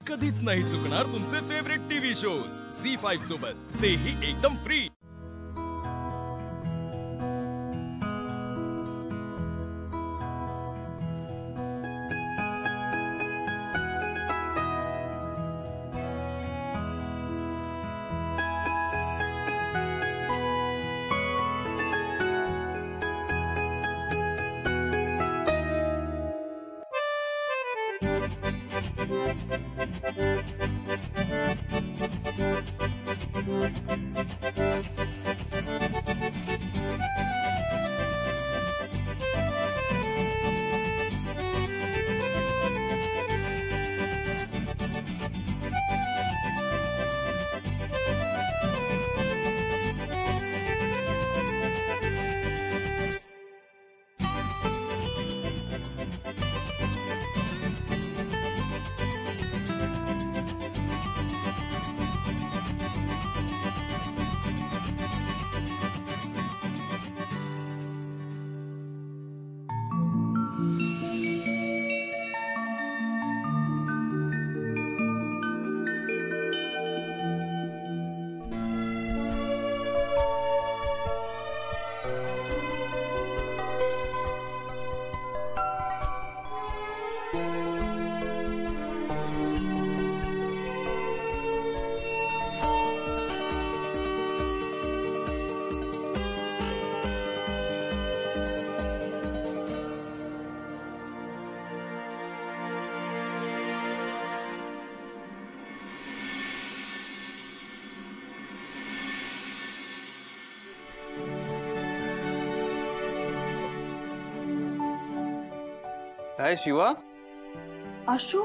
कधीच नाही चुकणार तुमचे फेवरेट टीव्ही शोज झी5 सोबत, तेही एकदम फ्री। काय शिवा? आशू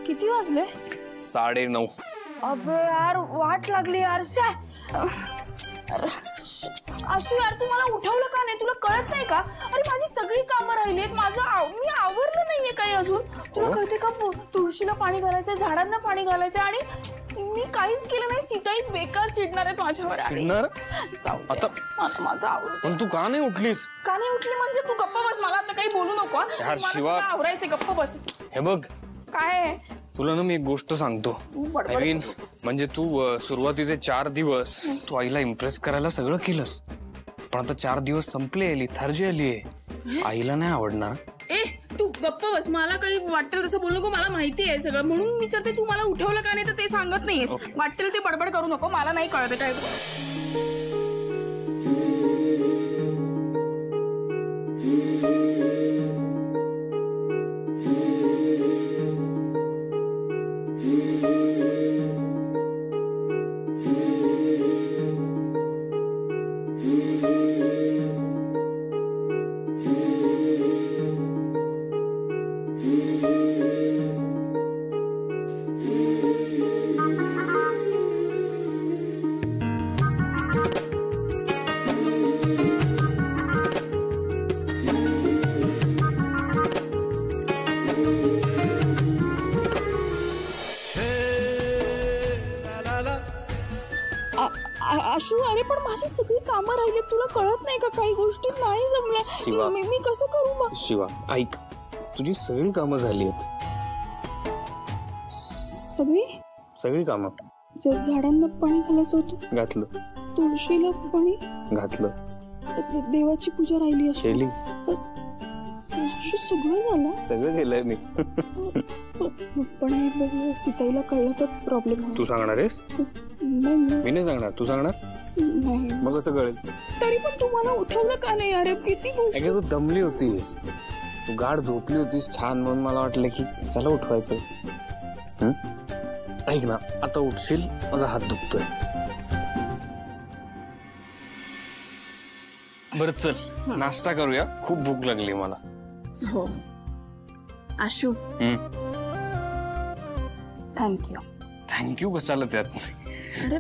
किती वाजले? 9:30. अबे यार वाट लागली यार। आशू यार तू मला उठवलं का नाही? तुला कळत नाही का? अरे माझी सगळी कामं राहिलीत, मी आवरलं नाहीये काही अजून। तुला कळते का? तुळशीला पाणी घालायचं, झाडांना पाणी घालायचं आणि मी काहीच केलं नाही। सीताई बेकार चिडणार आहे माझ्यावर। चिडणार? आता माझं आवडतं। पण तू का नाही उठलीस? का नाही उठली म्हणजे? तू गप्पा बस, मला आता काही बोलू नको यार शिवा, आवरायचे, गप्पा बस। हे बघ काय तुला ना मी एक गोष्ट सांगतो। आय मीन म्हणजे तू सुरुवातीचे 4 दिवस तू आईला इम्प्रेस करायला सगळं केलंस, पण आता 4 दिवस संपले, लिथार्जी आलीये, आईला नाही आवडणार। ए तू गप्पा बस, मला काही वाटेल तसं बोलू नको, मला माहिती आहे सगळं, म्हणून विचारते तू मला उठवलं का नाही तर ते सांगत नाहीयेस। वाटेल ते बडबड करू नको, मला नाही कळत काय। आशू अरे पण माझी सगळी कामं राहिली, तुला कळत नाही का? काही गोष्टी नाही जमल्या, मी कसं करू मग? शिवा ऐक, तुझी सगळी कामं झाली आहेत। सगळी कामं? झाडांना पाणी घालायचं होतं, घातलं। तुळशीला पाणी घातलं, देवाची पूजा राहिली केली, सगळं झालं, सगळं केलंय मी। पण हे सीताईला कळलं तर प्रॉब्लेम। तू सांगणार आहेस? मी नाही सांगणार, तू सांगणार नाही? मग कसं कळेल? तरी पण तू मला उठवलं का नाही? अरे किती तू दमली होतीस, तू गाढ झोपली होतीस छान, म्हणून मला वाटलं की चला उठवायचं। ऐक ना, आता उठशील, माझा हात दुखतोय। बरं चल नाश्ता करूया, खूप भूक लागली मला। हो आशू थँक्यू। थँक्यू कशाला त्यात? अरे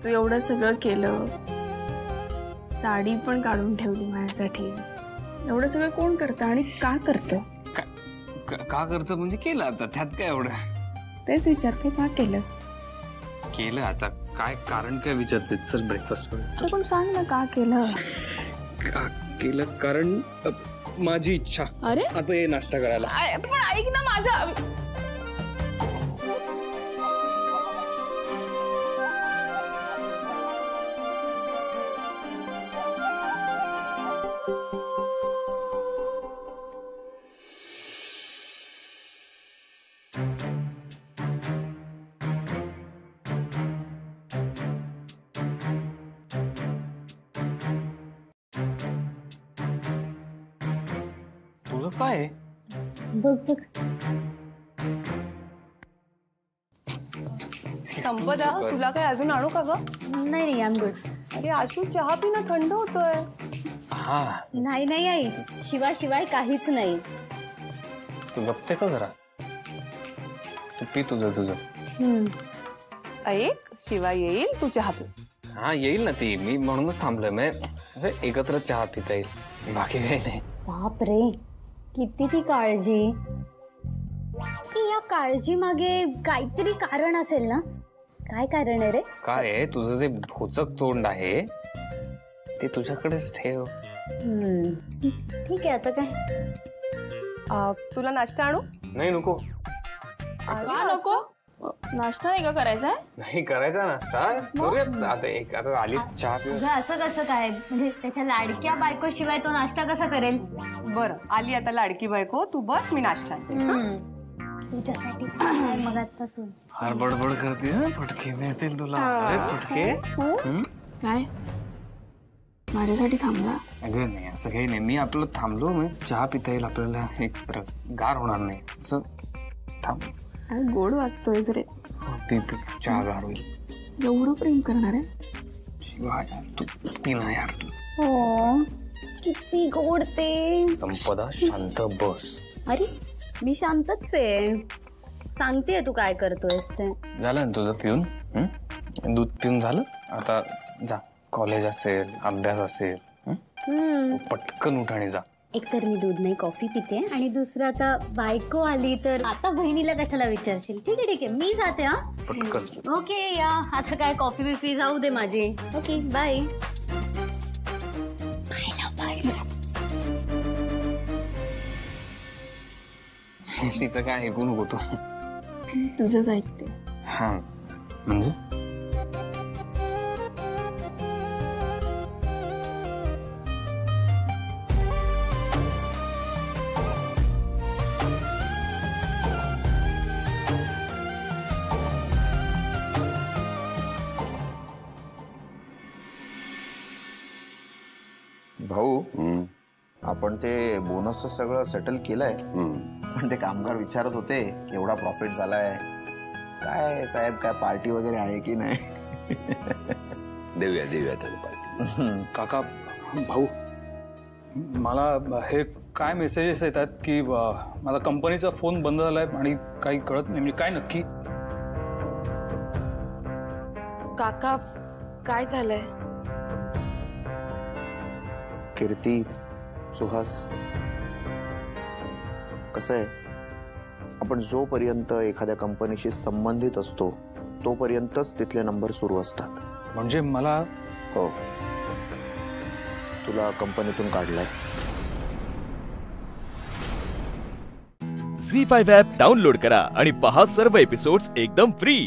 तू एवढं सगळं केलं, साडी पण काढून ठेवली माझ्यासाठी, एवढं सगळं कोण करतं आणि का करतं? का करतं म्हणजे केलं, आता त्यात काय एवढं? तेच विचारते, का केलं? आता काय कारण काय विचारते? चल ब्रेकफास्ट करू। पण सांग ना का केलं? का केलं? कारण माझी इच्छा। अरे आता ये नाश्ता करायला। पण ऐक ना माझं। तुझं काय आहे? बघ बघ. संपदा तुला काय अजून आणू का ग? नाही नाही, आय एम गुड. अरे आशू चहा पिणं थंड होतोय. हा नाही नाही आई, शिवाय काहीच नाही. तू बघते का जरा, तू पी तुझं. ऐक, शिवा येईल, तू चहा पी. हा येईल ना ती, मी म्हणूनच थांबलोय. मी एकत्र चहा पिता येईल, बाकी काही नाही. बाप रे, किती ती काळजी. की या काळजी मागे काहीतरी कारण असेल ना? काय कारण आहे रे? काय आहे, तुझं जे भोचक तोंड आहे ते तुझ्याकडेच ठेव. ठीक आहे, आता काय. तुला नाश्ता आणू? नाही नको. का नको? नाश्ता नाही का करायचा आहे? नाही करायचा नाश्ता करूयात आता आलीस चहा पिऊ. अगं असं कसं काय, म्हणजे त्याच्या लाडक्या बायको शिवाय तो नाश्ता कसा करेल? बरं, आली आता लाडकी बायको, तू बस, मी नाश्ता आणते. तुझ्यासाठी मग आतापासून फार बडबड करते ना, फटके मिळतील तुला. अरे फटके. काय माझ्यासाठी थांबला? अगं नाही, असं काही नाही. मी आपलं थांबलो, मग चहा पिता येईल आपल्याला, एक गार होणार नाही असं. थांब. गोड वागतोय रे. पी चहा गार होईल. एवढं प्रेम करणार आहे? शिवा यार, तू पी ना यार. तू हो, किती गोड ते. संपदा शांत बस. अरे मी शांतच आहे, सांगतेय तू काय करतोयस ते. झालं ना तुझं पिऊन? दूध पिऊन झालं? आता जा, कॉलेज असेल, अभ्यास असेल, पटकन उठ आणि जा. एकतर मी दूध नाही कॉफी पिते, आणि दुसरं आता बायको आली तर आता बहिणीला कशाला विचारशील. ठीक आहे मी जाते. हा पटकन. ओके या, आता काय कॉफी बिफी जाऊ दे माझी. Okay bye. तिचं काय ऐकू नको तू. तुझंच ऐकते. हा म्हणजे भाऊ, आपण ते बोनसचं सगळं सेटल केलंय, पण ते कामगार विचारत होते एवढा प्रॉफिट झालाय काय साहेब, काय पार्टी वगैरे आहे की नाही? देऊया त्याला पार्टी. काका भाऊ, मला हे काय मेसेजेस येतात की माझा कंपनीचा फोन बंद झालाय आणि काही कळत नाही, म्हणजे काय नक्की? काका काय झालंय? कीर्ती, सुहास, कसं आहे, आपण जोपर्यंत एखाद्या कंपनीशी संबंधित असतो तोपर्यंतच तिथले नंबर सुरू असतात. म्हणजे मला? हो, तुला कंपनीतून काढलंय. झी5 ॲप डाउनलोड करा आणि पहा सर्व एपिसोड्स एकदम फ्री.